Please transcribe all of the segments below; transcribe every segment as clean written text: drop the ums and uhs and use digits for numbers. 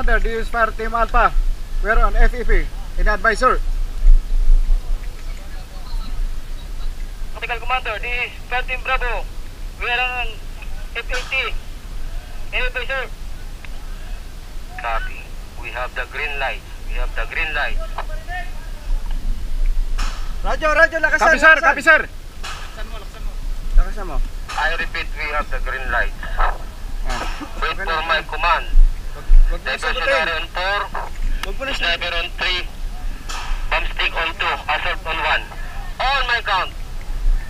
Commander, this is Fire Team Alpha. We are on FEP. In advisor. Tactical Commander, this is Fire Team Bravo. We are on FAT. In advisor. Copy. We have the green light. We have the green light. Radyo, lakasan. Copy sir, copy sir. Lakasan mo. I repeat, we have the green light. Wait for my command. Wag mo sagutin. Diversionary on 4. Wag mo na sagutin. Sniper on 3. Bomb stick on 2. Assault on 1. On my count.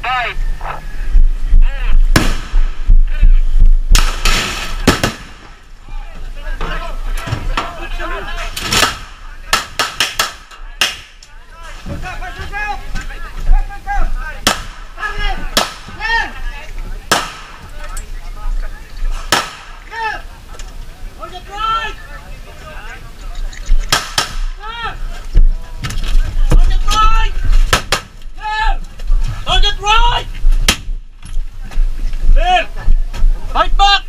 5. Fight back!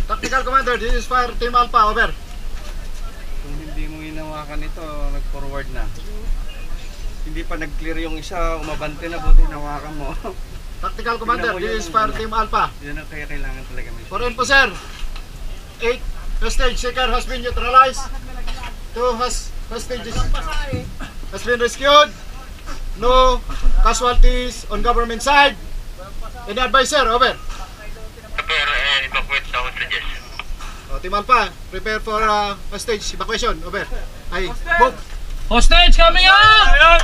Tactical Commander, this is Fire Team Alpha. Over. Kung hindi mo hinawakan ito, nag-forward na. Hindi pa nag-clear yung isa, umabante na, buti hinawakan mo. Tactical Commander, this is Fire Team Alpha. Yan ang kaya kailangan talaga may. For info sir, 8 hostage seeker has been neutralized. 2 hostages has been rescued. No casualties on government side. Any advice sir, over. Prepare and evacuate the hostages. Team Alpha, prepare for hostage evacuation, over. Ay, book. Hostage coming up! Ayun!